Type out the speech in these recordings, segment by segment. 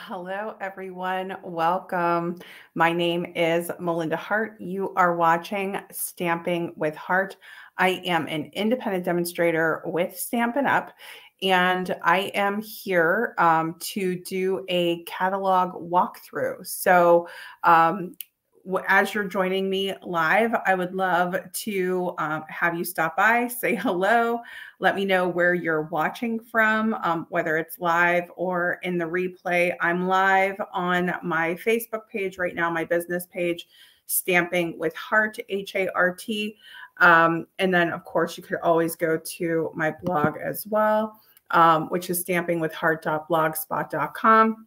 Hello, everyone. Welcome. My name is Melinda Hart. You are watching Stamping with Hart. I am an independent demonstrator with Stampin' Up, and I am here to do a catalog walkthrough. So, as you're joining me live, I would love to have you stop by, say hello, let me know where you're watching from, whether it's live or in the replay. I'm live on my Facebook page right now, my business page, Stamping with Hart, H-A-R-T. And then, of course, you could always go to my blog as well, which is stampingwithhart.blogspot.com.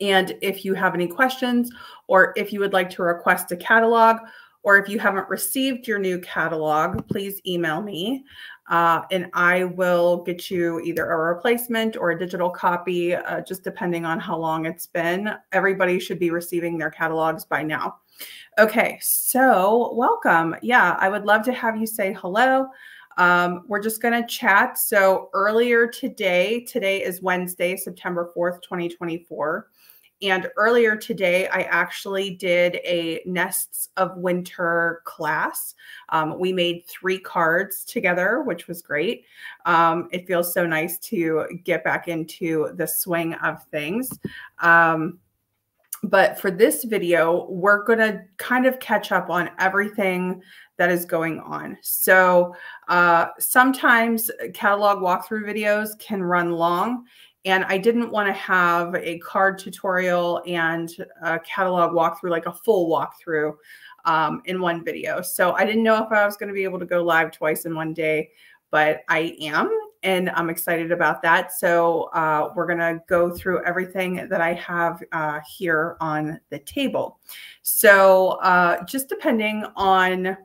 And if you have any questions, or if you would like to request a catalog, or if you haven't received your new catalog, please email me and I will get you either a replacement or a digital copy, just depending on how long it's been. Everybody should be receiving their catalogs by now. Okay, so welcome. Yeah, I would love to have you say hello. We're just going to chat. So earlier today is Wednesday, September 4th, 2024. And earlier today, I actually did a Nests of Winter class. We made 3 cards together, which was great. It feels so nice to get back into the swing of things. But for this video, we're going to kind of catch up on everything that is going on. So sometimes catalog walkthrough videos can run long, and I didn't want to have a card tutorial and a catalog walkthrough, like a full walkthrough in one video. So I didn't know if I was going to be able to go live twice in one day, but I am, and I'm excited about that. So we're going to go through everything that I have here on the table. So just depending on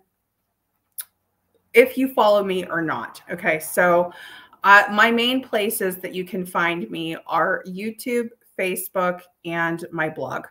if you follow me or not. Okay, so my main places that you can find me are YouTube, Facebook, and my blog.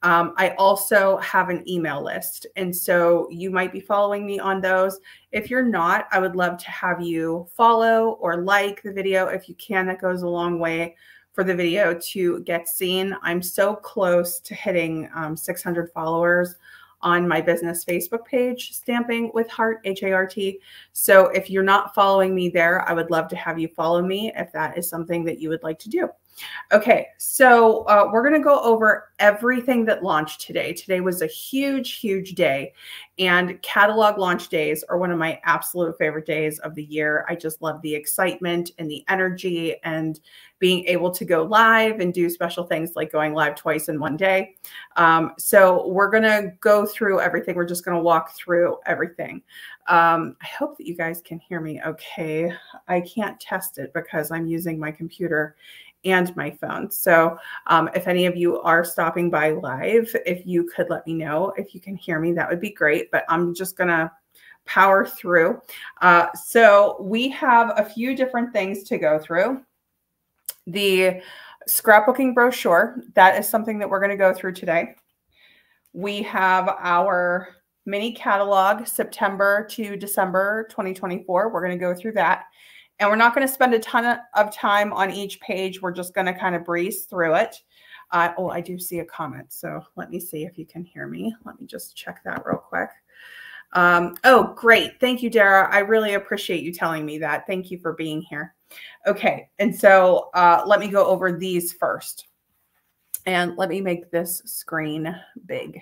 I also have an email list, and so you might be following me on those. If you're not, I would love to have you follow or like the video if you can. That goes a long way for the video to get seen. I'm so close to hitting 600 followers on my business Facebook page, Stamping with Hart, H-A-R-T. So if you're not following me there, I would love to have you follow me if that is something that you would like to do. Okay, so we're going to go over everything that launched today. Today was a huge, huge day, and catalog launch days are one of my absolute favorite days of the year. I just love the excitement and the energy and being able to go live and do special things like going live twice in one day. So we're going to go through everything. We're just going to walk through everything. I hope that you guys can hear me okay. I can't test it because I'm using my computer and my phone. So if any of you are stopping by live, if you could let me know if you can hear me, that would be great. But I'm just going to power through. So we have a few different things to go through. The scrapbooking brochure, that is something that we're going to go through today. We have our mini catalog, September to December 2024. We're going to go through that. And we're not going to spend a ton of time on each page. We're just going to kind of breeze through it. Oh, I do see a comment. So let me see if you can hear me. Let me just check that real quick. Oh, great. Thank you, Dara. I really appreciate you telling me that. Thank you for being here. Okay. And so let me go over these first. And let me make this screen big.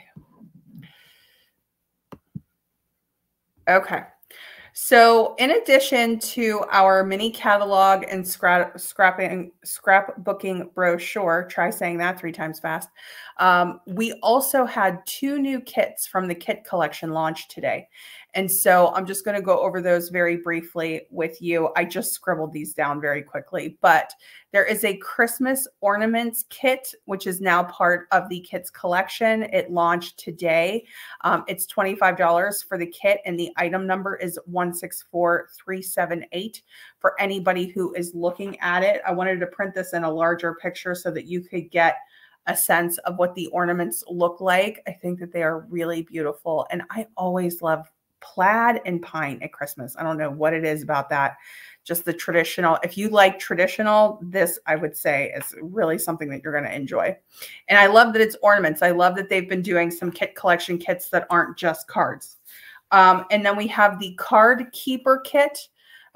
Okay. So in addition to our mini catalog and scrapbooking brochure, try saying that 3 times fast, we also had 2 new kits from the kit collection launch today. And so I'm just going to go over those very briefly with you. I just scribbled these down very quickly, but there is a Christmas ornaments kit, which is now part of the kits collection. It launched today. It's $25 for the kit, and the item number is 164378 for anybody who is looking at it. I wanted to print this in a larger picture so that you could get a sense of what the ornaments look like. I think that they are really beautiful, and I always love plaid and pine at Christmas. I don't know what it is about that. Just the traditional. If you like traditional, this I would say is really something that you're going to enjoy. And I love that it's ornaments. I love that they've been doing some kit collection kits that aren't just cards. And then we have the card keeper kit.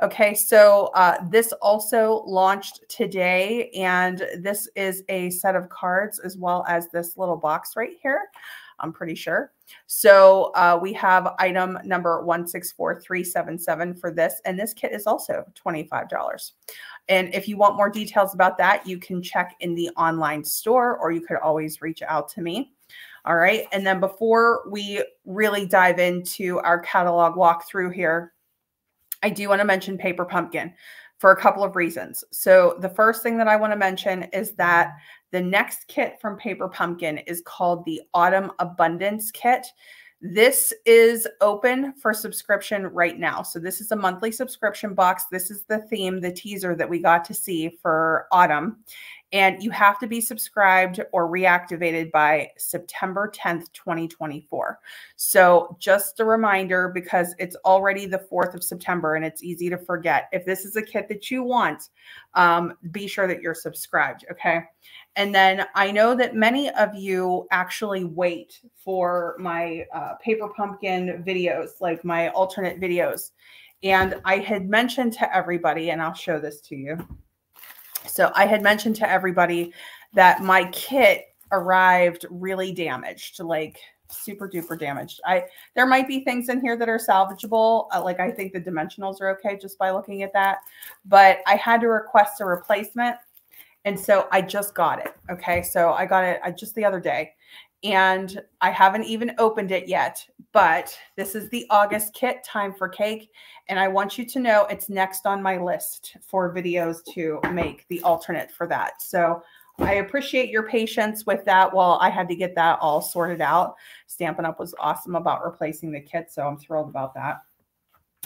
Okay, so this also launched today, and this is a set of cards as well as this little box right here, I'm pretty sure. So we have item number 164377 for this, and this kit is also $25. And if you want more details about that, you can check in the online store, or you could always reach out to me. All right, and then before we really dive into our catalog walkthrough here, I do want to mention Paper Pumpkin for a couple of reasons. So the first thing that I want to mention is that the next kit from Paper Pumpkin is called the Autumn Abundance Kit. This is open for subscription right now. So this is a monthly subscription box. This is the theme, the teaser that we got to see for autumn. And you have to be subscribed or reactivated by September 10th, 2024. So just a reminder, because it's already the 4th of September and it's easy to forget. If this is a kit that you want, be sure that you're subscribed, okay? And then I know that many of you actually wait for my Paper Pumpkin videos, like my alternate videos. And I had mentioned to everybody, and I'll show this to you. So I had mentioned to everybody that my kit arrived really damaged, like super duper damaged. There might be things in here that are salvageable. Like I think the dimensionals are okay just by looking at that, but I had to request a replacement. And so I just got it. Okay. So I got it just the other day, and I haven't even opened it yet, but this is the August kit, Time for Cake. And I want you to know it's next on my list for videos to make the alternate for that. So I appreciate your patience with that while I had to get that all sorted out. Stampin' Up! Was awesome about replacing the kit, so I'm thrilled about that.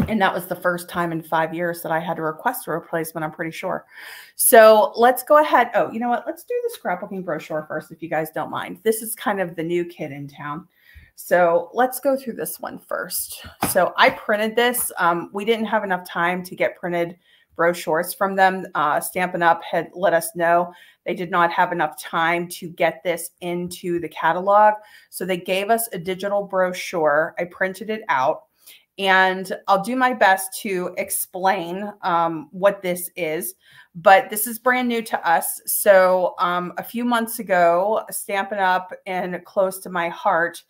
And that was the first time in 5 years that I had to request a replacement, I'm pretty sure. So let's go ahead. Oh, you know what? Let's do the scrapbooking brochure first, if you guys don't mind. This is kind of the new kid in town. So let's go through this one first. So I printed this. We didn't have enough time to get printed brochures from them. Stampin' Up! Had let us know they did not have enough time to get this into the catalog. So they gave us a digital brochure. I printed it out. And I'll do my best to explain what this is, but this is brand new to us. So a few months ago, Stampin' Up! And Close to My Heart,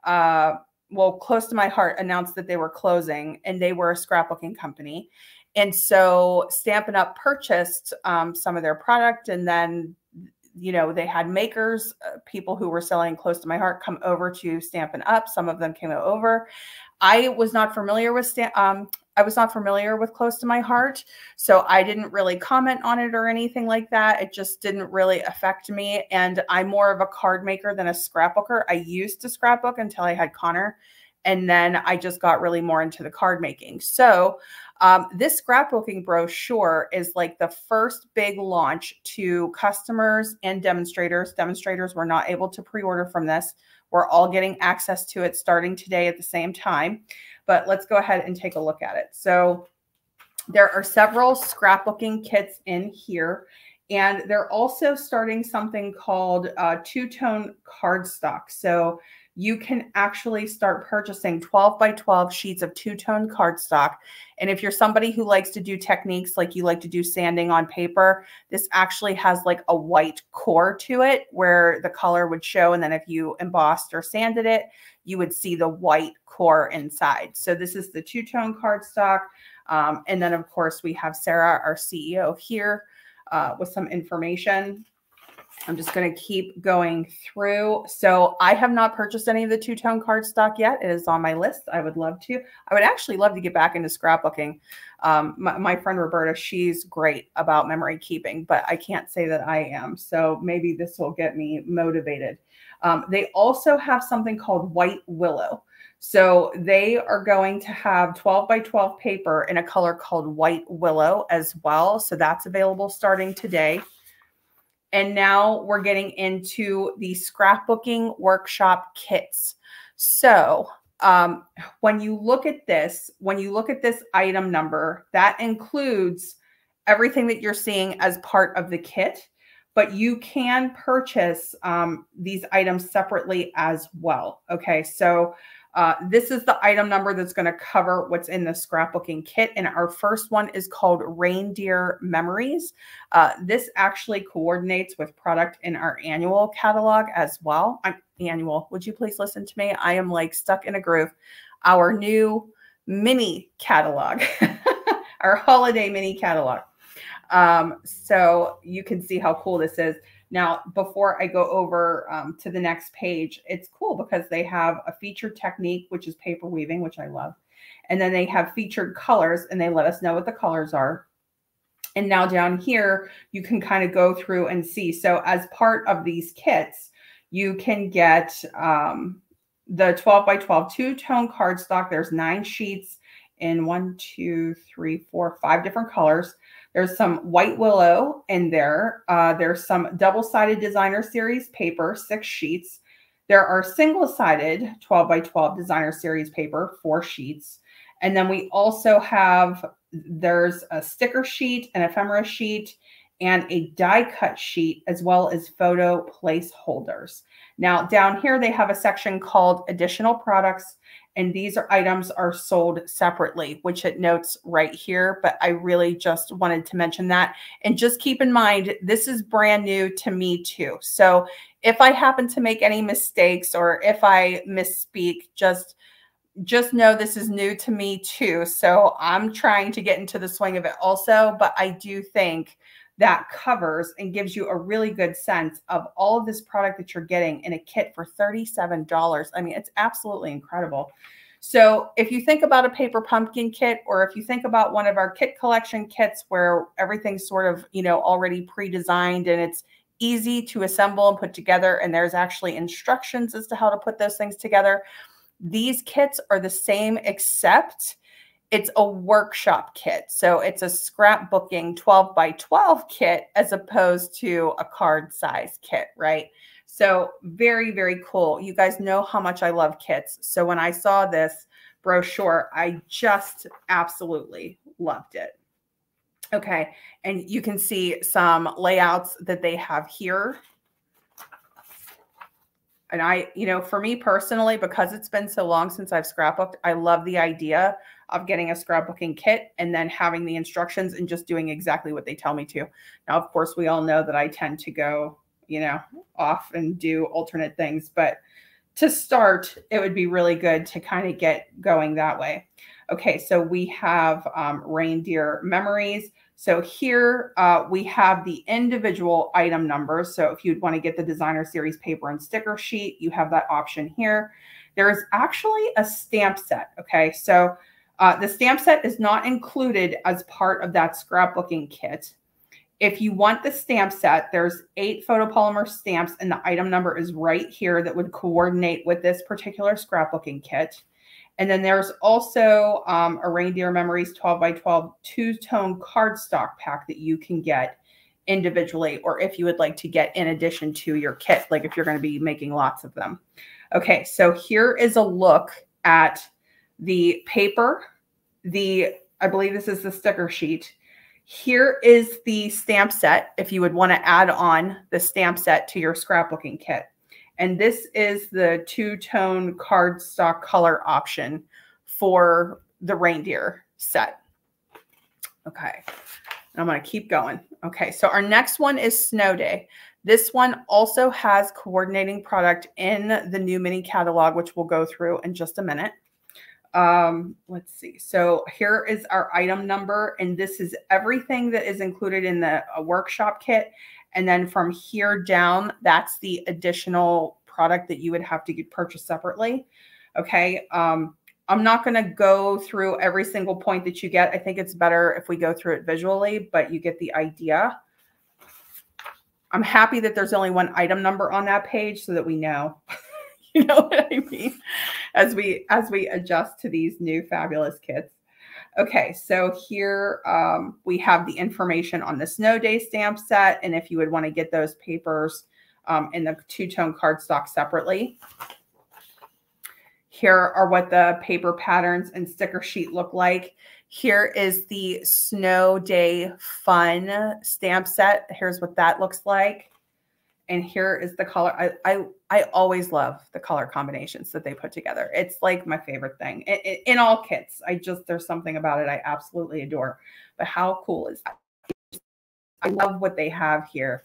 Close to My Heart announced that they were closing, and they were a scrapbooking company. And so Stampin' Up! Purchased some of their product, and then they had makers, people who were selling Close to My Heart, come over to Stampin' Up! Some of them came over. I was not familiar with Close to My Heart, so I didn't really comment on it or anything like that. It just didn't really affect me, and I'm more of a card maker than a scrapbooker. I used to scrapbook until I had Connor, and then I just got really more into the card making. So this scrapbooking brochure is like the first big launch to customers and demonstrators. Demonstrators were not able to pre-order from this. We're all getting access to it starting today at the same time, but let's go ahead and take a look at it. So there are several scrapbooking kits in here, and they're also starting something called two-tone cardstock. So you can actually start purchasing 12 by 12 sheets of two-tone cardstock. And if you're somebody who likes to do techniques like you like to do sanding on paper, this actually has like a white core to it where the color would show. And then if you embossed or sanded it, you would see the white core inside. So this is the two-tone cardstock. And then of course we have Sarah, our CEO, here with some information. I'm just going to keep going through. So I have not purchased any of the two-tone cardstock yet. It is on my list. I would love to. I would actually love to get back into scrapbooking. My friend Roberta, she's great about memory keeping, but I can't say that I am. So maybe this will get me motivated. They also have something called White Willow. So they are going to have 12 by 12 paper in a color called White Willow as well. So that's available starting today. And now we're getting into the scrapbooking workshop kits. So when you look at this item number, that includes everything that you're seeing as part of the kit, but you can purchase these items separately as well. Okay, so this is the item number that's going to cover what's in the scrapbooking kit. And our first one is called Reindeer Memories. This actually coordinates with product in our annual catalog as well. Annual, would you please listen to me? I am like stuck in a groove. Our new mini catalog, our holiday mini catalog. So you can see how cool this is. Now, before I go over to the next page, it's cool because they have a featured technique, which is paper weaving, which I love. And then they have featured colors, and they let us know what the colors are. And now down here, you can kind of go through and see. So as part of these kits, you can get the 12 by 12 two-tone cardstock. There's 9 sheets in 5 different colors. There's some white willow in there. There's some double-sided designer series paper, 6 sheets. There are single-sided 12 by 12 designer series paper, 4 sheets. And then we also have, there's a sticker sheet, an ephemera sheet, and a die cut sheet, as well as photo placeholders. Now down here, they have a section called additional products, and these items are sold separately, which it notes right here, but I really just wanted to mention that. And just keep in mind, this is brand new to me too. So if I happen to make any mistakes or if I misspeak, just know this is new to me too. So I'm trying to get into the swing of it also, but I do think that covers and gives you a really good sense of all of this product that you're getting in a kit for $37. I mean, it's absolutely incredible. So if you think about a paper pumpkin kit, or if you think about one of our kit collection kits where everything's sort of, you know, already pre-designed and it's easy to assemble and put together, and there's actually instructions as to how to put those things together, these kits are the same, except it's a workshop kit. So it's a scrapbooking 12 by 12 kit as opposed to a card size kit, right? So very, very cool. You guys know how much I love kits. So when I saw this brochure, I just absolutely loved it. Okay, and you can see some layouts that they have here. And I, you know, for me personally, because it's been so long since I've scrapbooked, I love the idea of getting a scrapbooking kit and then having the instructions and just doing exactly what they tell me to. Now, of course, we all know that I tend to go, you know, off and do alternate things, but to start, it would be really good to kind of get going that way. Okay, so we have Reindeer Memories. So here we have the individual item numbers. So if you'd want to get the designer series paper and sticker sheet, you have that option here. There is actually a stamp set. Okay, so the stamp set is not included as part of that scrapbooking kit. If you want the stamp set, there's 8 photopolymer stamps, and the item number is right here that would coordinate with this particular scrapbooking kit. And then there's also a Reindeer Memories 12 by 12 two-tone cardstock pack that you can get individually, or if you would like to get in addition to your kit, like if you're going to be making lots of them. Okay, so here is a look at the paper. I believe this is the sticker sheet. Here is the stamp set if you would want to add on the stamp set to your scrapbooking kit. And this is the two-tone cardstock color option for the reindeer set. Okay, I'm going to keep going. Okay, so our next one is Snow Day. This one also has coordinating product in the new mini catalog, which we'll go through in just a minute. Let's see. So here is our item number, and this is everything that is included in the workshop kit. And then from here down, that's the additional product that you would have to get purchased separately. Okay. I'm not going to go through every single point that you get. I think it's better if we go through it visually, but you get the idea. I'm happy that there's only one item number on that page so that we know. You know what I mean? As we adjust to these new fabulous kits. Okay, so here we have the information on the Snow Day stamp set, and if you would want to get those papers in the two-tone cardstock separately. Here are what the paper patterns and sticker sheet look like. Here is the Snow Day Fun stamp set. Here's what that looks like. And here is the color. I always love the color combinations that they put together. It's like my favorite thing in all kits. There's something about it I absolutely adore. But how cool is that? I love what they have here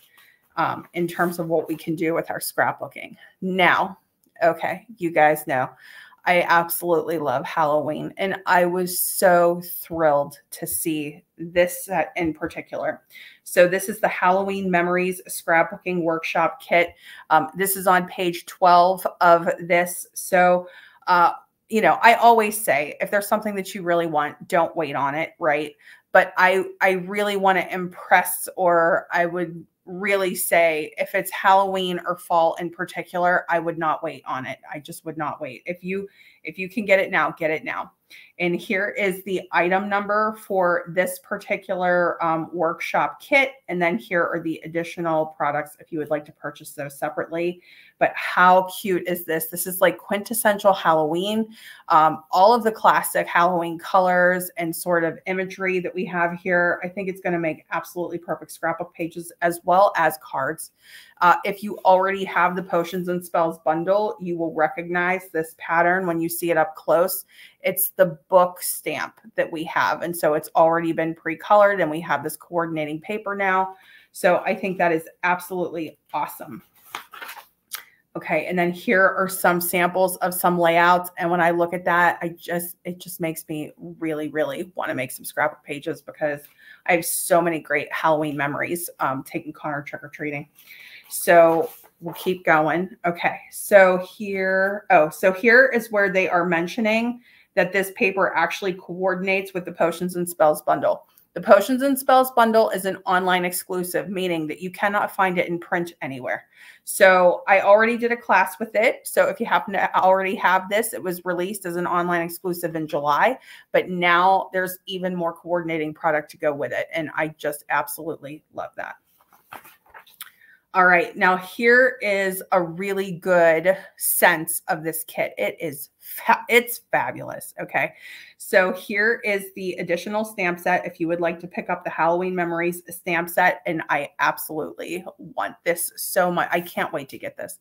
in terms of what we can do with our scrapbooking. Now, okay, you guys know I absolutely love Halloween, and I was so thrilled to see this set in particular. So this is the Halloween Memories Scrapbooking Workshop Kit. This is on page 12 of this. So, you know, I always say, if there's something that you really want, don't wait on it, right? But I really want to impress, or I would really say if it's Halloween or fall in particular, I would not wait on it. I just would not wait. If you can get it now, get it now. And here is the item number for this particular workshop kit. And then here are the additional products if you would like to purchase those separately. But how cute is this? This is like quintessential Halloween. All of the classic Halloween colors and sort of imagery that we have here. I think it's going to make absolutely perfect scrapbook pages as well as cards. If you already have the Potions and Spells bundle, you will recognize this pattern when you see it up close. It's the book stamp that we have. And so it's already been pre-colored and we have this coordinating paper now. So I think that is absolutely awesome. Okay, and then here are some samples of some layouts. And when I look at that, it just makes me really, really want to make some scrapbook pages because I have so many great Halloween memories taking Connor trick-or-treating. So we'll keep going. Okay, so here is where they are mentioning that this paper actually coordinates with the Potions and Spells bundle. The Potions and Spells bundle is an online exclusive, meaning that you cannot find it in print anywhere. So I already did a class with it. So if you happen to already have this, it was released as an online exclusive in July, but now there's even more coordinating product to go with it. And I just absolutely love that. All right, now here is a really good sense of this kit. It's fabulous, okay? So here is the additional stamp set if you would like to pick up the Halloween Memories stamp set, and I absolutely want this so much. I can't wait to get this.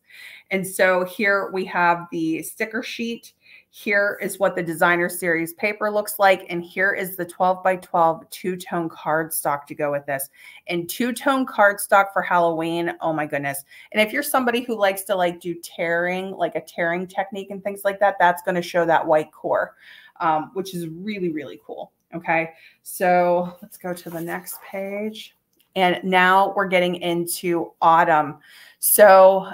And so here we have the sticker sheet. Here is what the designer series paper looks like. And here is the 12 by 12 two-tone cardstock to go with this. And two-tone cardstock for Halloween, oh my goodness. And if you're somebody who likes to like do tearing, like a tearing technique and things like that, that's going to show that white core, which is really, really cool. Okay, so let's go to the next page. And now we're getting into autumn. So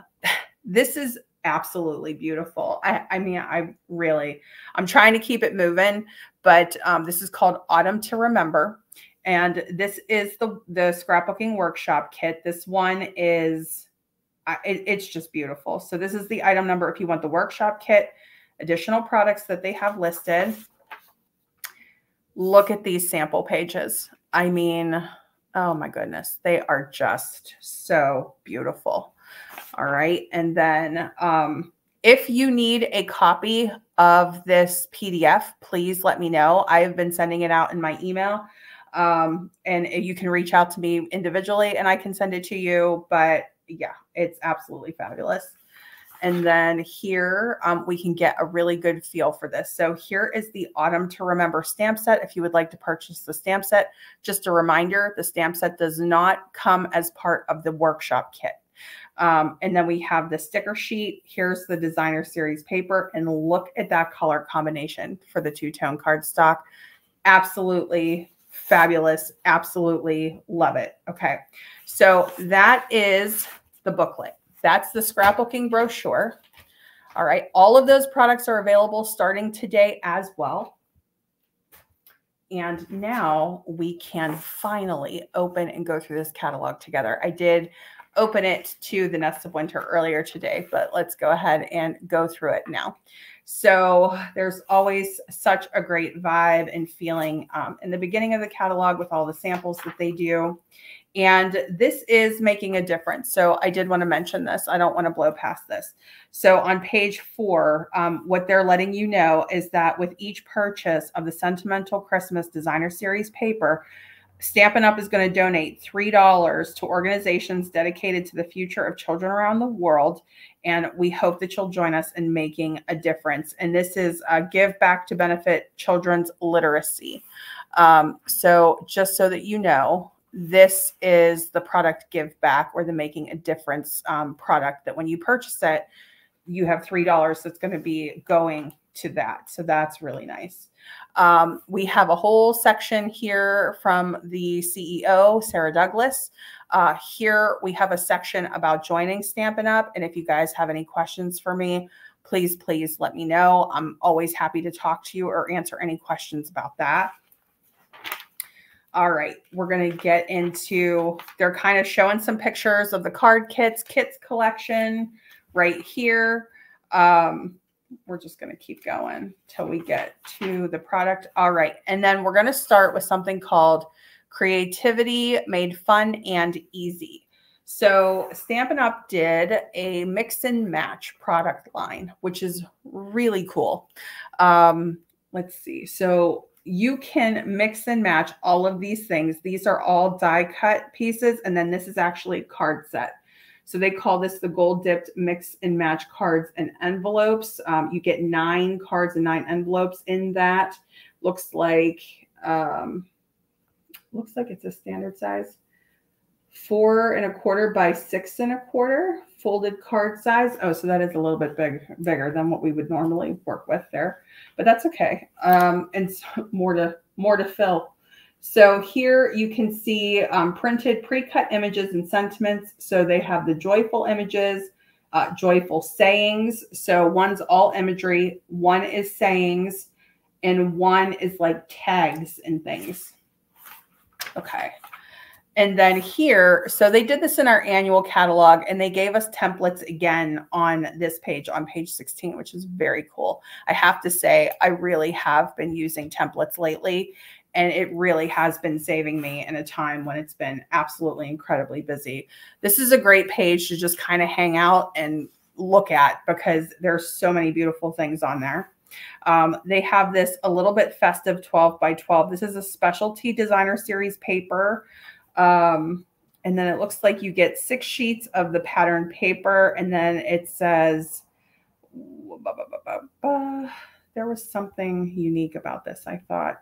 this is absolutely beautiful. I mean, I'm trying to keep it moving, but this is called Autumn to Remember. And this is the scrapbooking workshop kit. This one is, it's just beautiful. So this is the item number if you want the workshop kit, additional products that they have listed. Look at these sample pages. I mean, oh my goodness, they are just so beautiful. All right. And then if you need a copy of this PDF, please let me know. I have been sending it out in my email. And you can reach out to me individually and I can send it to you. But yeah, it's absolutely fabulous. And then here we can get a really good feel for this. So here is the Autumn to Remember stamp set. If you would like to purchase the stamp set, just a reminder, the stamp set does not come as part of the workshop kit. And then we have the sticker sheet. Here's the designer series paper. And look at that color combination for the two-tone cardstock. Absolutely fabulous. Absolutely love it. Okay. So that is the booklet. That's the scrapbooking brochure. All right. All of those products are available starting today as well. And now we can finally open and go through this catalog together. I did open it to the Nests of Winter earlier today, but let's go ahead and go through it now. So there's always such a great vibe and feeling in the beginning of the catalog with all the samples that they do. And this is making a difference. So I did want to mention this. I don't want to blow past this. So on page 4, what they're letting you know is that with each purchase of the Sentimental Christmas Designer Series paper, Stampin' Up! Is going to donate $3 to organizations dedicated to the future of children around the world. And we hope that you'll join us in making a difference. And this is a give back to benefit children's literacy. So just so that you know, this is the product give back, or the Making a Difference product, that when you purchase it, you have $3 that's going to be going to that. So that's really nice. We have a whole section here from the CEO, Sarah Douglas. Here we have a section about joining Stampin' Up! And if you guys have any questions for me, please let me know. I'm always happy to talk to you or answer any questions about that. All right, we're going to get into, they're kind of showing some pictures of the card kits collection right here. We're just going to keep going till we get to the product. All right, and then we're going to start with something called Creativity Made Fun and Easy. So Stampin' Up! Did a mix and match product line, which is really cool. Let's see. So you can mix and match all of these things. These are all die cut pieces. And then this is actually a card set. So they call this the gold dipped mix and match cards and envelopes. You get 9 cards and 9 envelopes in that. Looks like it's a standard size. 4 1/4 by 6 1/4 folded card size. Oh, so that is a little bit bigger than what we would normally work with there, but that's okay. And so more to fill. So here you can see printed pre-cut images and sentiments. So they have the joyful images, joyful sayings. So one's all imagery, one is sayings, and one is like tags and things. Okay. And then here, so they did this in our annual catalog, and they gave us templates again on this page, on page 16, which is very cool. I have to say, I really have been using templates lately, and it really has been saving me in a time when it's been absolutely incredibly busy. This is a great page to just kind of hang out and look at, because there's so many beautiful things on there. They have this a little bit festive 12 by 12. This is a specialty designer series paper. And then it looks like you get 6 sheets of the pattern paper. And then it says, there was something unique about this, I thought.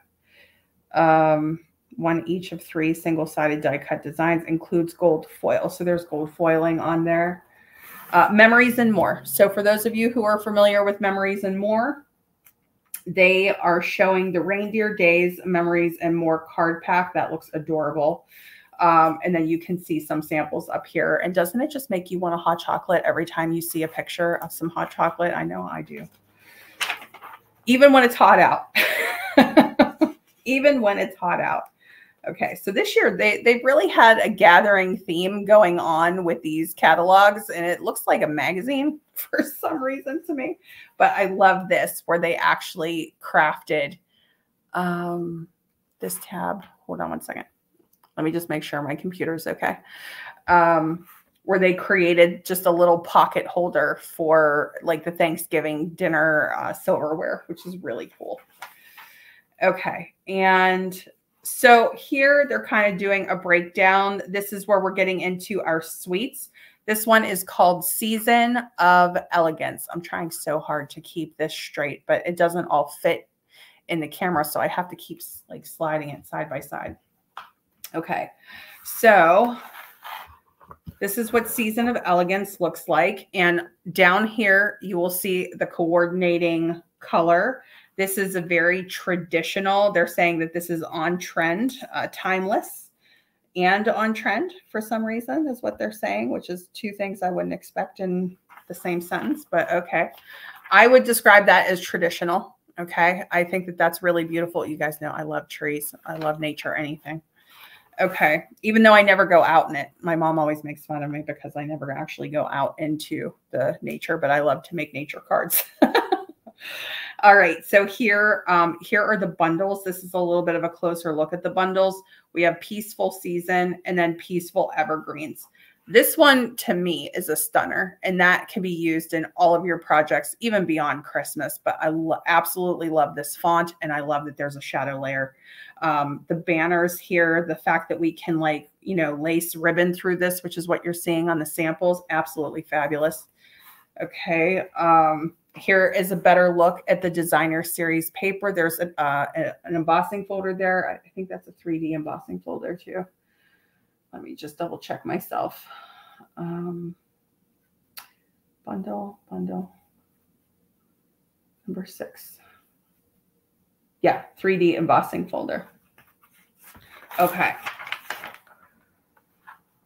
1 each of 3 single-sided die cut designs, includes gold foil. So there's gold foiling on there. Memories and More. So for those of you who are familiar with Memories and More, they are showing the Reindeer Days Memories and More card pack. That looks adorable. And then you can see some samples up here. And doesn't it just make you want a hot chocolate every time you see a picture of some hot chocolate? I know I do. Even when it's hot out. Even when it's hot out. Okay, so this year they've really had a gathering theme going on with these catalogs, and it looks like a magazine for some reason to me. But I love this, where they actually crafted this tab. Hold on one second. Let me just make sure my computer is okay. Where they created just a little pocket holder for like the Thanksgiving dinner silverware, which is really cool. Okay, and so here they're kind of doing a breakdown. This is where we're getting into our suites. This one is called Season of Elegance. I'm trying so hard to keep this straight, but it doesn't all fit in the camera, so I have to keep like sliding it side by side. Okay, so this is what Season of Elegance looks like. And down here, you will see the coordinating color. This is a very traditional. They're saying that this is on trend, timeless and on trend for some reason is what they're saying, which is 2 things I wouldn't expect in the same sentence, but okay. I would describe that as traditional, okay? I think that that's really beautiful. You guys know I love trees. I love nature, anything. Okay. Even though I never go out in it. My mom always makes fun of me because I never actually go out into the nature, but I love to make nature cards. All right. So here are the bundles. This is a little bit of a closer look at the bundles. We have Peaceful Season and then Peaceful Evergreens. This one to me is a stunner, and that can be used in all of your projects, even beyond Christmas. But I absolutely love this font, and I love that there's a shadow layer. The banners here, the fact that we can lace ribbon through this, which is what you're seeing on the samples, absolutely fabulous. Okay. Here is a better look at the designer series paper. There's an embossing folder there. I think that's a 3D embossing folder too. Let me just double check myself. Bundle number 6. Yeah, 3D embossing folder. Okay.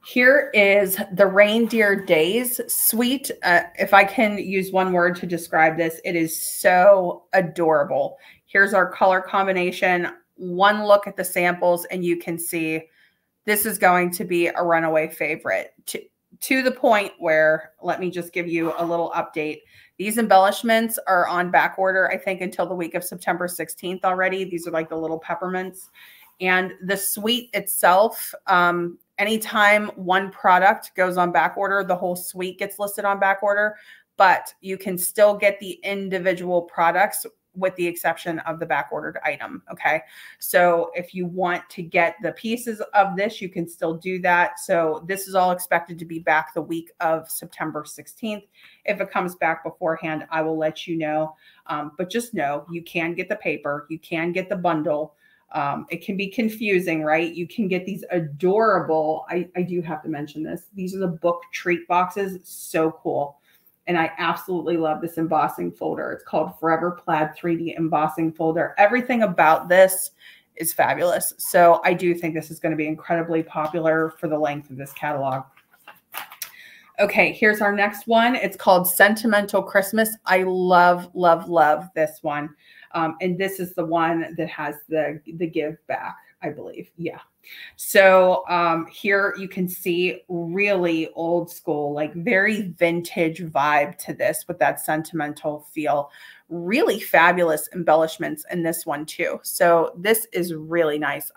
Here is the Reindeer Days suite. If I can use one word to describe this, it is so adorable. Here's our color combination. One look at the samples and you can see this is going to be a runaway favorite to the point where, let me just give you a little update. These embellishments are on back order, I think, until the week of September 16th already. These are like the little peppermints. And the suite itself, anytime one product goes on back order, the whole suite gets listed on back order, but you can still get the individual products with the exception of the back ordered item. Okay. So if you want to get the pieces of this, you can still do that. So this is all expected to be back the week of September 16th. If it comes back beforehand, I will let you know. But just know you can get the paper, you can get the bundle. It can be confusing, right? You can get these adorable, I do have to mention this. These are the book treat boxes. So cool. And I absolutely love this embossing folder. It's called Forever Plaid 3D embossing folder. Everything about this is fabulous. So I do think this is going to be incredibly popular for the length of this catalog. Okay, here's our next one. It's called Sentimental Christmas. I love, love, love this one. And this is the one that has the give back, I believe. Yeah. So here you can see really old school, like very vintage vibe to this with that sentimental feel. Really fabulous embellishments in this one too. So this is really nice.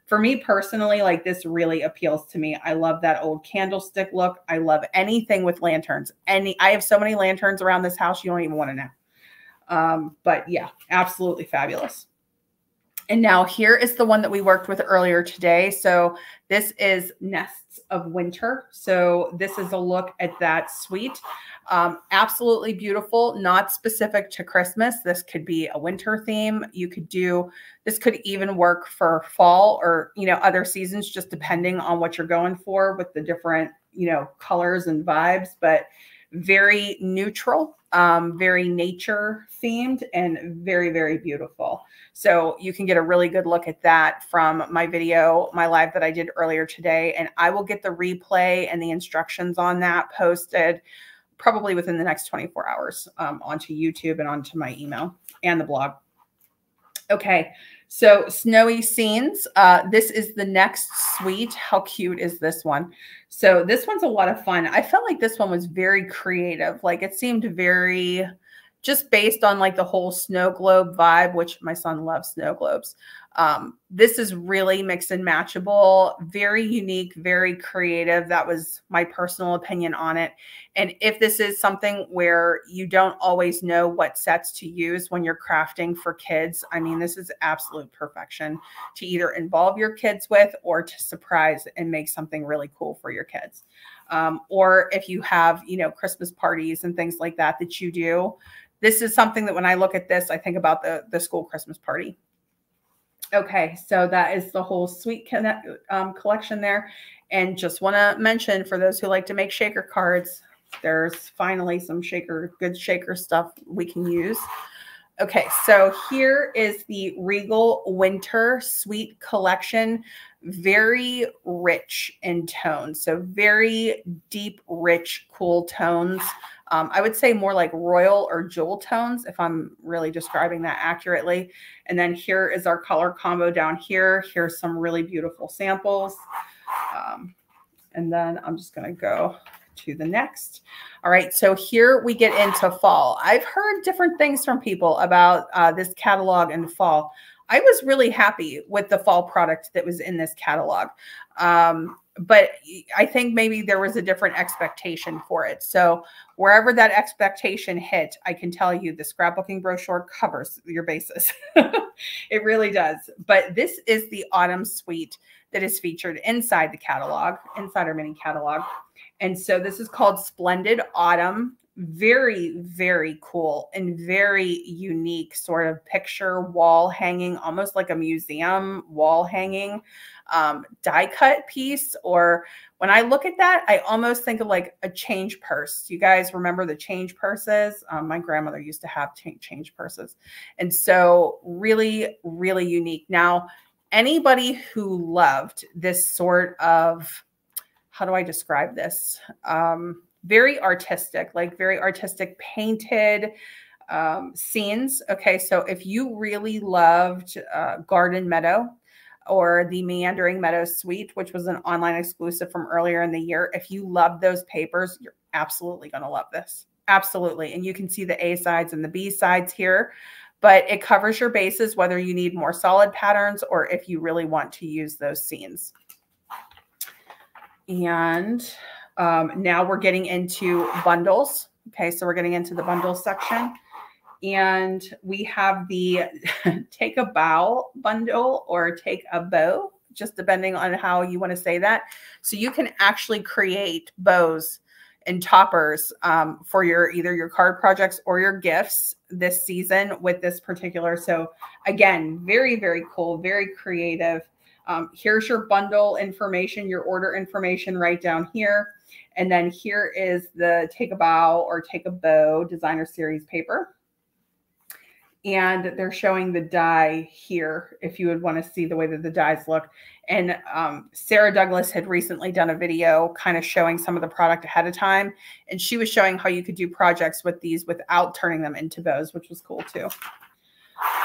For me personally, like this really appeals to me. I love that old candlestick look. I love anything with lanterns. I have so many lanterns around this house, you don't even want to know. But yeah, absolutely fabulous. And now here is the one that we worked with earlier today. So this is Nests of Winter. So this is a look at that suite. Absolutely beautiful, not specific to Christmas. This could be a winter theme. This could even work for fall or, other seasons, just depending on what you're going for with the different, colors and vibes, but very neutral, very nature themed and very, very beautiful. So you can get a really good look at that from my video, my live that I did earlier today. And I will get the replay and the instructions on that posted probably within the next 24 hours onto YouTube and onto my email and the blog. Okay, so Snowy Scenes. This is the next suite. How cute is this one? So this one's a lot of fun. I felt like this one was very creative. Like it seemed very just based on like the whole snow globe vibe, which my son loves snow globes. This is really mix and matchable, very unique, very creative. That was my personal opinion on it. And if this is something where you don't always know what sets to use when you're crafting for kids, I mean, this is absolute perfection to either involve your kids with or to surprise and make something really cool for your kids. Or if you have, Christmas parties and things like that you do, this is something that when I look at this, I think about the school Christmas party. Okay, so that is the whole suite collection there. And just want to mention for those who like to make shaker cards, there's finally some good shaker stuff we can use. Okay, so here is the Regal Winter Suite Collection. Very rich in tone. So very deep, rich, cool tones. I would say more like royal or jewel tones, if I'm really describing that accurately. And then here is our color combo down here. Here's some really beautiful samples. And then I'm just going to go to the next. All right, so here we get into fall. I've heard different things from people about this catalog in fall. I was really happy with the fall product that was in this catalog. But I think maybe there was a different expectation for it. So wherever that expectation hit, I can tell you the scrapbooking brochure covers your bases. It really does. But this is the autumn suite that is featured inside the catalog, inside our mini catalog. And so this is called Splendid Autumn. Very, very cool and very unique sort of picture wall hanging, almost like a museum wall hanging die cut piece. Or when I look at that, I almost think of like a change purse. You guys remember the change purses? My grandmother used to have change purses. And so really, really unique. Now, anybody who loved this sort of, how do I describe this? Very artistic, like very artistic painted scenes. Okay, so if you really loved Garden Meadow or the Meandering Meadow Suite, which was an online exclusive from earlier in the year, if you love those papers, you're absolutely going to love this. Absolutely. And you can see the A sides and the B sides here, but it covers your bases, whether you need more solid patterns or if you really want to use those scenes. And now we're getting into bundles. Okay, so we're getting into the bundles section. And we have the take a bow bundle or take a bow, just depending on how you want to say that. So you can actually create bows and toppers for either your card projects or your gifts this season with this particular. So again, very, very cool, very creative. Here's your bundle information, your order information right down here. And then here is the take a bow or take a bow designer series paper. And they're showing the die here if you would want to see the way that the dies look. And Sarah Douglas had recently done a video kind of showing some of the product ahead of time. And she was showing how you could do projects with these without turning them into bows, which was cool too.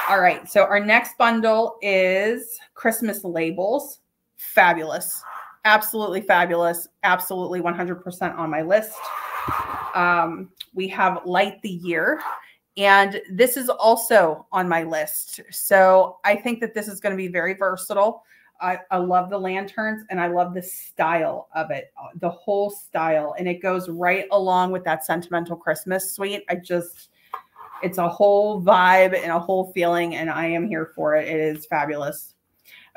All right, so our next bundle is Christmas labels. Fabulous. Absolutely fabulous. Absolutely 100% on my list. We have Light the Year. And this is also on my list. So I think that this is going to be very versatile. I love the lanterns and I love the style of it, the whole style. And it goes right along with that sentimental Christmas suite. It's a whole vibe and a whole feeling, and I am here for it. It is fabulous.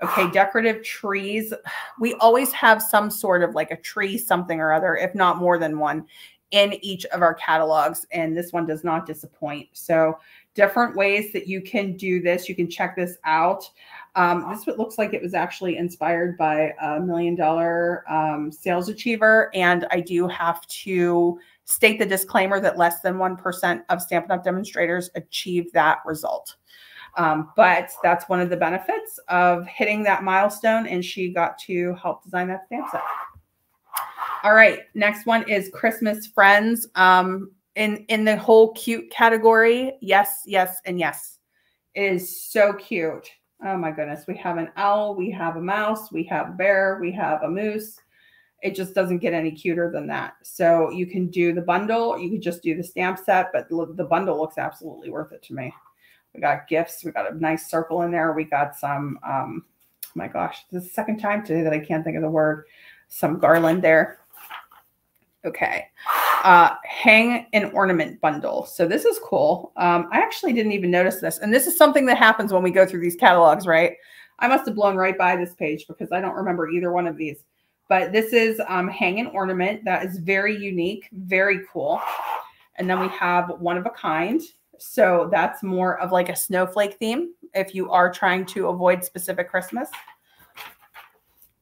Okay, decorative trees. We always have some sort of like a tree, something or other, if not more than one, in each of our catalogs, and this one does not disappoint. So different ways that you can do this. You can check this out. This looks like it was actually inspired by a $1 million sales achiever, and I do have to state the disclaimer that less than 1% of Stampin' Up! Demonstrators achieve that result. But that's one of the benefits of hitting that milestone, and she got to help design that stamp set. All right, next one is Christmas Friends. In the whole cute category, yes, yes, and yes. It is so cute. Oh my goodness. We have an owl, we have a mouse, we have a bear, we have a moose. It just doesn't get any cuter than that. So you can do the bundle, you could just do the stamp set, but the bundle looks absolutely worth it to me. We got gifts, we got a nice circle in there. We got some, oh my gosh, this is the second time today that I can't think of the word, some garland there. Okay. Hang an ornament bundle. So this is cool. I actually didn't even notice this. And this is something that happens when we go through these catalogs, right? I must have blown right by this page because I don't remember either one of these. But this is hang an ornament. That is very unique, very cool. And then we have one of a kind. So that's more of like a snowflake theme if you are trying to avoid specific Christmas.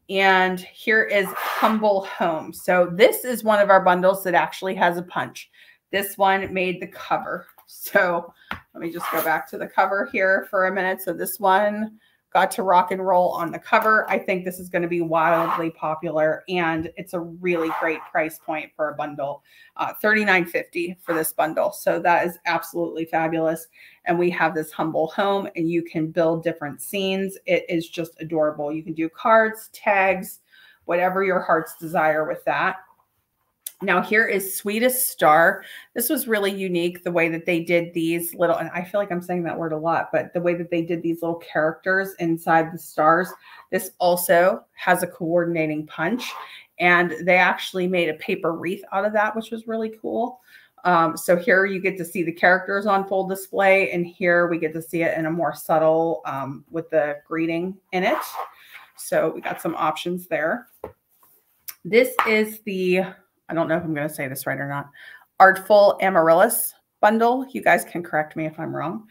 And here is Humble Home. So this is one of our bundles that actually has a punch. This one made the cover. So Let me just go back to the cover here for a minute. So this one got to rock and roll on the cover. I think this is going to be wildly popular, and it's a really great price point for a bundle. $39.50 for this bundle. So that is absolutely fabulous. And we have this humble home, and you can build different scenes. It is just adorable. You can do cards, tags, whatever your heart's desire with that. Now here is Sweetest Star. This was really unique, the way that they did these little, and I feel like I'm saying that word a lot, but the way that they did these little characters inside the stars. This also has a coordinating punch, and they actually made a paper wreath out of that, which was really cool. So here you get to see the characters on full display, and here we get to see it in a more subtle with the greeting in it. So we got some options there. This is the, I don't know if I'm going to say this right or not, Artful Amaryllis bundle. You guys can correct me if I'm wrong.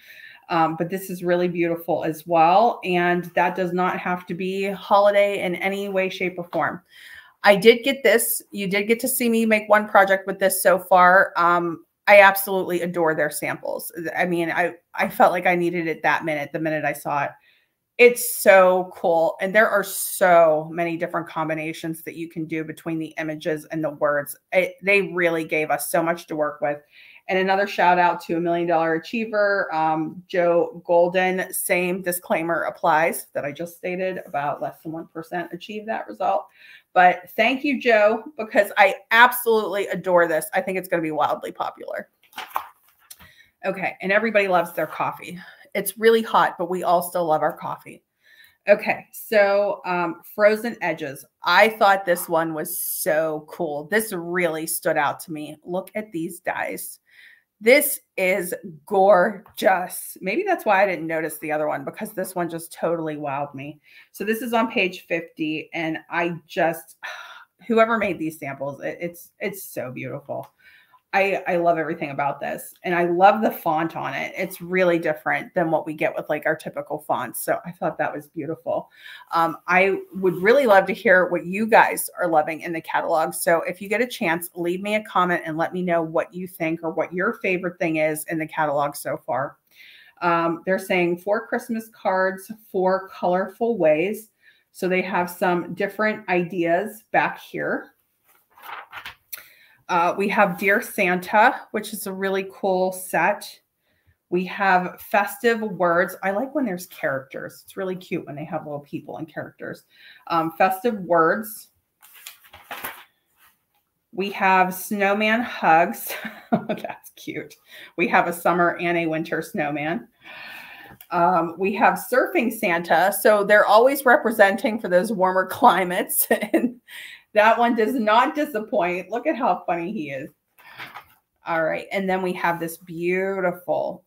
But this is really beautiful as well. And that does not have to be holiday in any way, shape, or form. I did get this. You did get to see me make one project with this so far. I absolutely adore their samples. I mean, I felt like I needed it that minute, the minute I saw it. It's so cool. And there are so many different combinations that you can do between the images and the words. They really gave us so much to work with. And another shout out to $1 Million Achiever, Joe Golden. Same disclaimer applies that I just stated about less than 1% achieve that result. But thank you, Joe, because I absolutely adore this. I think it's going to be wildly popular. Okay. And everybody loves their coffee. It's really hot, but we all still love our coffee. Okay, so Frozen Edges. I thought this one was so cool. This really stood out to me. Look at these dies. This is gorgeous. Maybe that's why I didn't notice the other one, because this one just totally wowed me. So this is on page 50, and I just, whoever made these samples, it's so beautiful. I love everything about this, and I love the font on it. It's really different than what we get with like our typical fonts. So I thought that was beautiful. I would really love to hear what you guys are loving in the catalog. So if you get a chance, leave me a comment and let me know what you think or what your favorite thing is in the catalog so far. They're saying 4 Christmas cards, 4 colorful ways. So they have some different ideas back here. We have Dear Santa, which is a really cool set. We have Festive Words. I like when there's characters. It's really cute when they have little people and characters. Festive Words. We have Snowman Hugs. That's cute. We have a summer and a winter snowman. We have Surfing Santa. So they're always representing for those warmer climates. And that one does not disappoint. Look at how funny he is. All right. And then we have this beautiful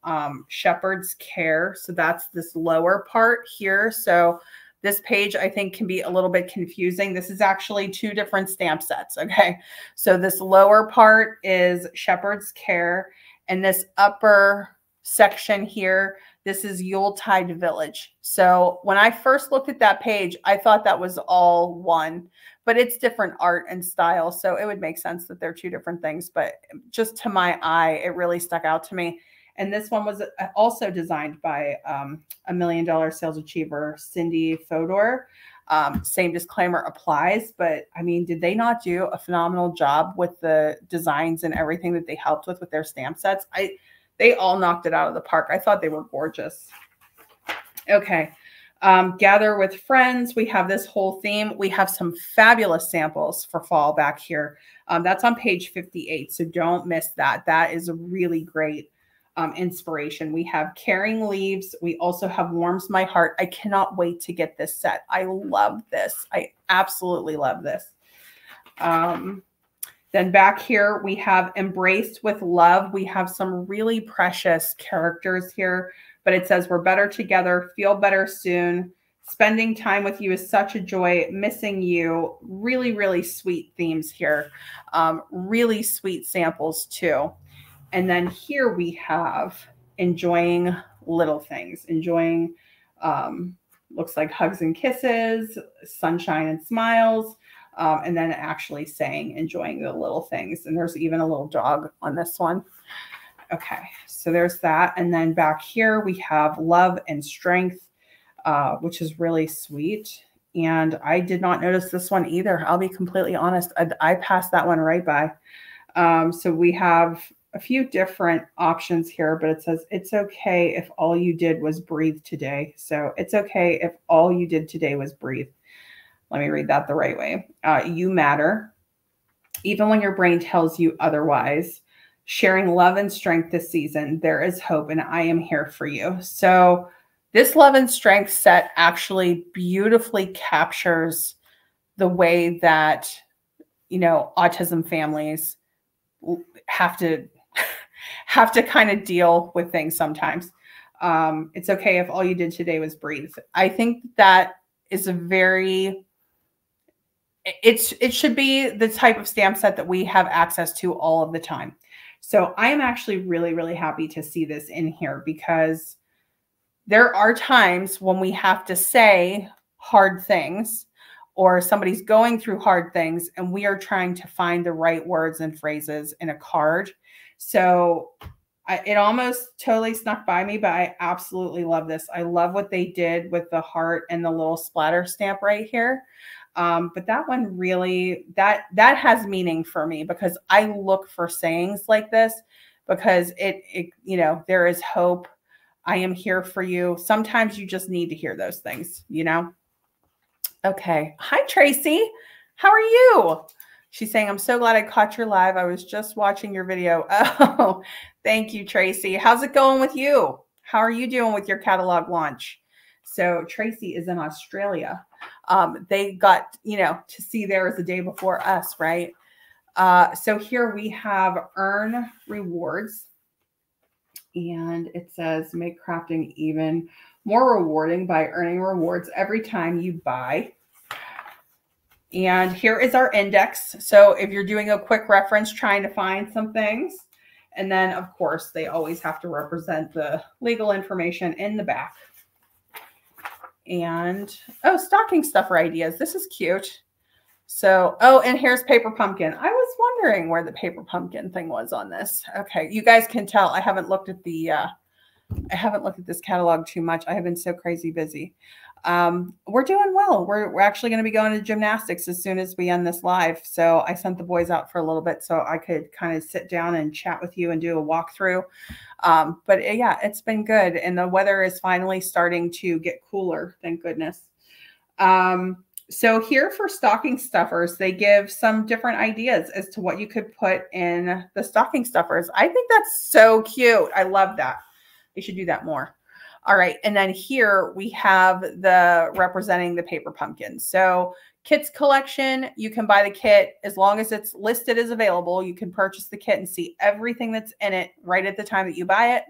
Shepherd's Care. So that's this lower part here. So this page, I think, can be a little bit confusing. This is actually 2 different stamp sets. Okay. So this lower part is Shepherd's Care. And this upper section here, this is Yuletide Village. So when I first looked at that page, I thought that was all one, but it's different art and style. So it would make sense that they're 2 different things, but just to my eye, it really stuck out to me. And this one was also designed by $1 Million Sales Achiever, Cindy Fodor. Same disclaimer applies, but I mean, did they not do a phenomenal job with the designs and everything that they helped with their stamp sets? They all knocked it out of the park. I thought they were gorgeous. Okay. Gather with Friends. We have this whole theme. We have some fabulous samples for fall back here. That's on page 58. So don't miss that. That is a really great inspiration. We have Caring Leaves. We also have Warms My Heart. I cannot wait to get this set. I love this. I absolutely love this. Then back here, we have Embraced with Love. We have some really precious characters here, but it says we're better together, feel better soon. Spending time with you is such a joy. Missing you. Really, really sweet themes here. Really sweet samples too. And then here we have Enjoying Little Things. Enjoying, looks like Hugs and Kisses, Sunshine and Smiles. And then actually saying enjoying the little things. And there's even a little dog on this one. Okay, so there's that. And then back here we have love and strength, which is really sweet. And I did not notice this one either. I'll be completely honest. I passed that one right by. So we have a few different options here, but it says, it's okay if all you did was breathe today. So it's okay if all you did today was breathe. Let me read that the right way. You matter, even when your brain tells you otherwise. Sharing love and strength this season, there is hope, and I am here for you. So this love and strength set actually beautifully captures the way that, you know, autism families have to kind of deal with things sometimes. It's okay if all you did today was breathe. I think that is a very, it should be the type of stamp set that we have access to all of the time. So I am actually really, really happy to see this in here, because there are times when we have to say hard things, or somebody's going through hard things, and we are trying to find the right words and phrases in a card. So it almost totally snuck by me, but I absolutely love this. I love what they did with the heart and the little splatter stamp right here. But that one really, that has meaning for me, because I look for sayings like this, because it you know, there is hope. I am here for you. Sometimes you just need to hear those things, you know? Okay. Hi, Tracy. How are you? She's saying, I'm so glad I caught your live. I was just watching your video. Oh, thank you, Tracy. How's it going with you? How are you doing with your catalog launch? So Tracy is in Australia. They got, you know, to see theirs the day before us, right? So here we have earn rewards. And it says, make crafting even more rewarding by earning rewards every time you buy. And here is our index. So if you're doing a quick reference, trying to find some things, and then of course they always have to represent the legal information in the back. And, oh, stocking stuffer ideas. This is cute. So, oh, and here's paper pumpkin. I was wondering where the paper pumpkin thing was on this. Okay, you guys can tell I haven't looked at the I haven't looked at this catalog too much. I have been so crazy busy. We're doing well. We're actually going to be going to gymnastics as soon as we end this live. So I sent the boys out for a little bit so I could kind of sit down and chat with you and do a walkthrough. But yeah, it's been good. And the weather is finally starting to get cooler. Thank goodness. So here for stocking stuffers, they give some different ideas as to what you could put in the stocking stuffers. I think that's so cute. I love that. They should do that more. All right. And then here we have the representing the paper pumpkins. So kits collection, you can buy the kit as long as it's listed as available. You can purchase the kit and see everything that's in it right at the time that you buy it.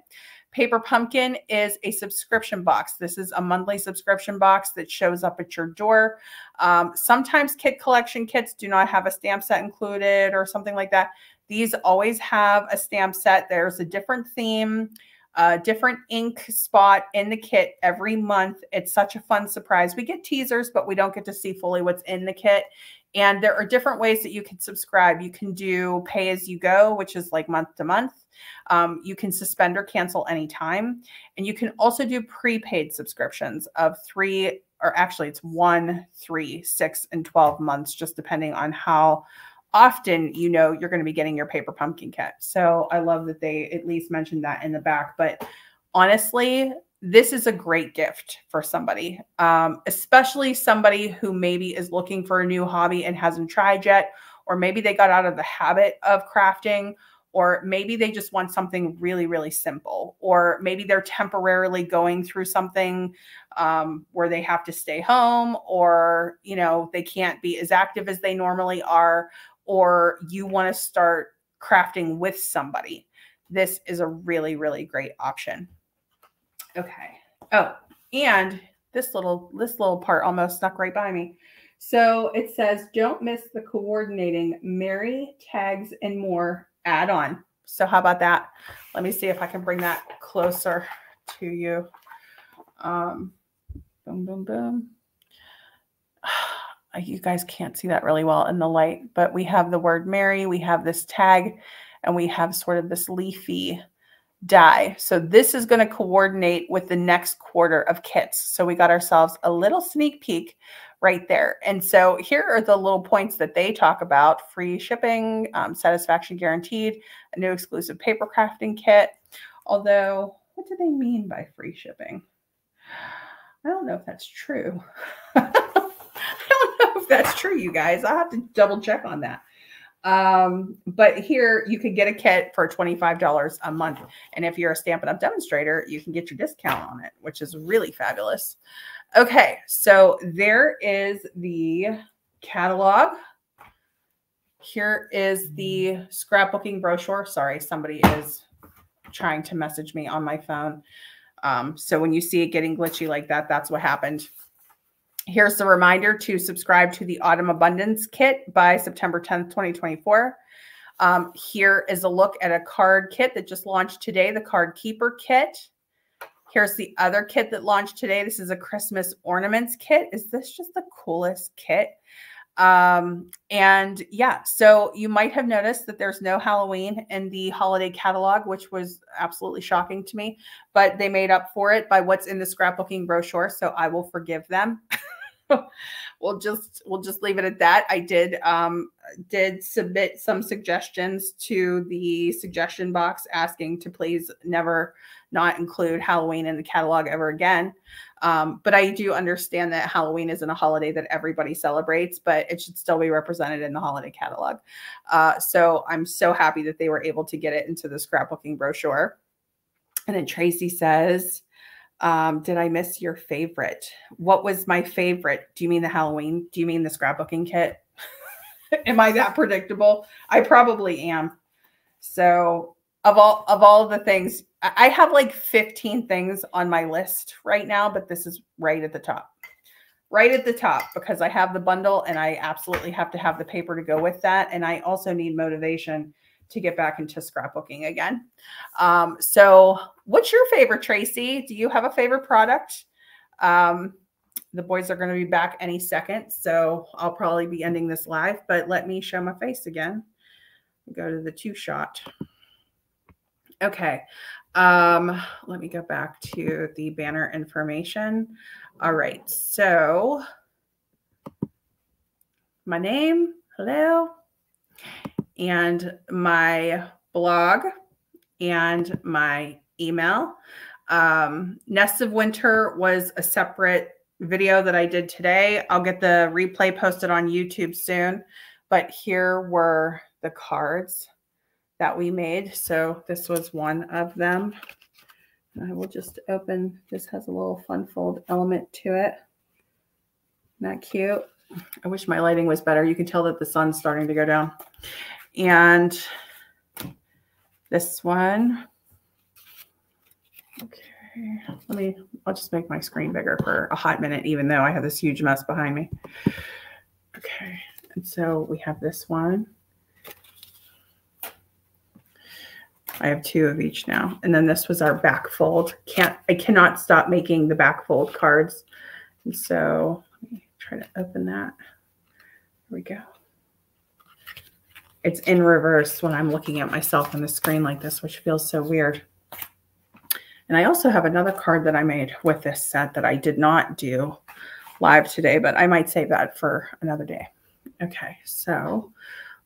Paper pumpkin is a subscription box. This is a monthly subscription box that shows up at your door. Sometimes kit collection kits do not have a stamp set included or something like that. These always have a stamp set. There's a different theme, different ink spot in the kit every month. It's such a fun surprise. We get teasers, but we don't get to see fully what's in the kit. And there are different ways that you can subscribe. You can do pay as you go, which is like month to month. You can suspend or cancel anytime. And you can also do prepaid subscriptions of 3, or actually it's 1, 3, 6, and 12 months, just depending on how often you know you're going to be getting your paper pumpkin kit. So I love that they at least mentioned that in the back. But honestly, this is a great gift for somebody, especially somebody who maybe is looking for a new hobby and hasn't tried yet, or maybe they got out of the habit of crafting, or maybe they just want something really, really simple, or maybe they're temporarily going through something where they have to stay home, or, you know, they can't be as active as they normally are, or you want to start crafting with somebody. This is a really, really great option. Okay. Oh, and this little part almost snuck right by me. So it says, don't miss the coordinating Mary tags and more add-on. So how about that? Let me see if I can bring that closer to you. Boom, boom, boom. You guys can't see that really well in the light, but we have the word Mary, we have this tag, and we have sort of this leafy die. So this is going to coordinate with the next quarter of kits. So we got ourselves a little sneak peek right there. And so here are the little points that they talk about: free shipping, satisfaction guaranteed, a new exclusive paper crafting kit. Although, what do they mean by free shipping? I don't know if that's true. I don't know if that's true, you guys. I'll have to double check on that. But here you could get a kit for $25 a month. And if you're a Stampin' Up! Demonstrator, you can get your discount on it, which is really fabulous. Okay, so there is the catalog. Here is the scrapbooking brochure. Sorry, somebody is trying to message me on my phone. So when you see it getting glitchy like that, that's what happened. Here's the reminder to subscribe to the Autumn Abundance kit by September 10th, 2024. Here is a look at a card kit that just launched today, the Card Keeper kit. Here's the other kit that launched today. This is a Christmas ornaments kit. Is this just the coolest kit? And yeah, so you might have noticed that there's no Halloween in the holiday catalog, which was absolutely shocking to me, but they made up for it by what's in the scrapbooking brochure. So I will forgive them. We'll just leave it at that. I did submit some suggestions to the suggestion box asking to please never not include Halloween in the catalog ever again. But I do understand that Halloween isn't a holiday that everybody celebrates, but it should still be represented in the holiday catalog. So I'm so happy that they were able to get it into the scrapbooking brochure. And then Tracy says, did I miss your favorite? What was my favorite? Do you mean the Halloween? Do you mean the scrapbooking kit? Am I that predictable? I probably am. So of all the things, I have like 15 things on my list right now, but this is right at the top. Right at the top, because I have the bundle and I absolutely have to have the paper to go with that. And I also need motivation to get back into scrapbooking again. So what's your favorite, Tracy? Do you have a favorite product? The boys are going to be back any second, so I'll probably be ending this live, but let me show my face again. Go to the 2-shot. Okay. Let me go back to the banner information. All right. So my name, hello, and my blog and my email. Nests of Winter was a separate video that I did today. I'll get the replay posted on YouTube soon, but here were the cards that we made. So this was one of them. I will just open, this has a little fun fold element to it. Isn't that cute? I wish my lighting was better. You can tell that the sun's starting to go down. And this one, okay, I'll just make my screen bigger for a hot minute, even though I have this huge mess behind me. Okay, and so we have this one. I have 2 of each now. And then this was our back fold. I cannot stop making the back fold cards. And so let me try to open that. Here we go. It's in reverse when I'm looking at myself on the screen like this, which feels so weird. And I also have another card that I made with this set that I did not do live today, but I might save that for another day. Okay, so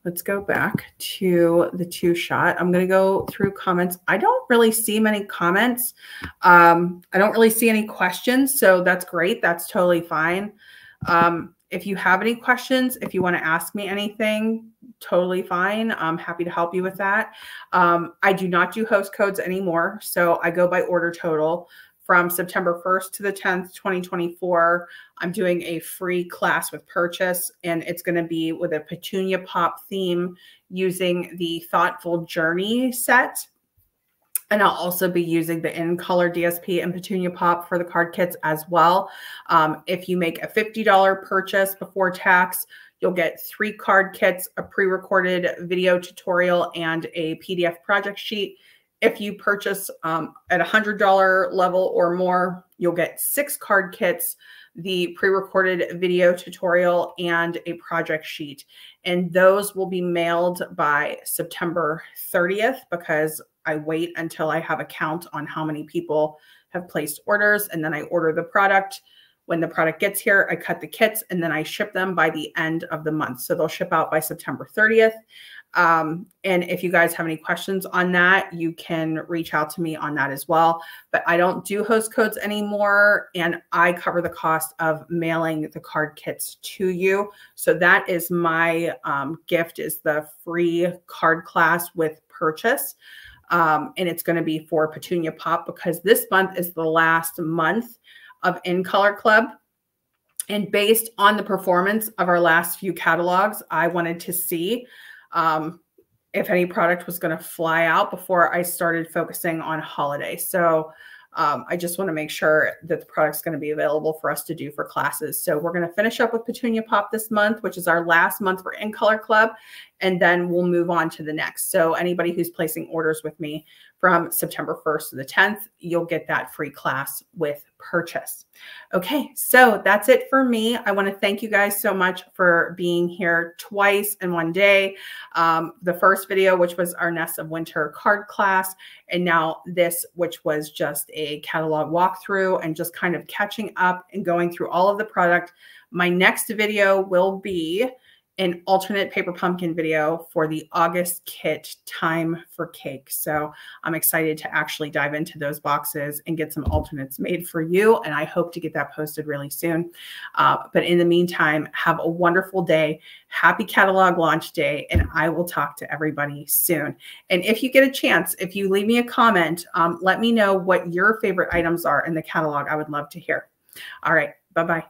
let's go back to the 2-shot. I'm going to go through comments. I don't really see many comments. I don't really see any questions, so that's great. That's totally fine. If you have any questions, if you want to ask me anything, totally fine. I'm happy to help you with that. I do not do host codes anymore, so I go by order total. From September 1st to the 10th, 2024, I'm doing a free class with purchase, and it's going to be with a Petunia Pop theme using the Thoughtful Journey set. And I'll also be using the In Color DSP and Petunia Pop for the card kits as well. If you make a $50 purchase before tax, you'll get 3 card kits, a pre-recorded video tutorial, and a PDF project sheet. If you purchase at $100 level or more, you'll get 6 card kits, the pre-recorded video tutorial, and a project sheet. And those will be mailed by September 30th because I wait until I have a count on how many people have placed orders, and then I order the product. When the product gets here, I cut the kits, and then I ship them by the end of the month. So they'll ship out by September 30th. And if you guys have any questions on that, you can reach out to me on that as well. But I don't do host codes anymore, and I cover the cost of mailing the card kits to you. So that is my gift, is the free card class with purchase. And it's going to be for Petunia Pop, because this month is the last month of In Color Club. And based on the performance of our last few catalogs, I wanted to see if any product was going to fly out before I started focusing on holiday. So I just want to make sure that the product's going to be available for us to do for classes. So we're going to finish up with Petunia Pop this month, which is our last month for In Color Club, and then we'll move on to the next. So anybody who's placing orders with me from September 1st to the 10th, you'll get that free class with purchase. Okay, so that's it for me. I want to thank you guys so much for being here twice in one day. The first video, which was our Nest of Winter card class, and now this, which was just a catalog walkthrough and just kind of catching up and going through all of the product. My next video will be an alternate paper pumpkin video for the August kit, Time for Cake. So I'm excited to actually dive into those boxes and get some alternates made for you. And I hope to get that posted really soon. But in the meantime, have a wonderful day. Happy catalog launch day. And I will talk to everybody soon. And if you get a chance, if you leave me a comment, let me know what your favorite items are in the catalog. I would love to hear. All right. Bye-bye.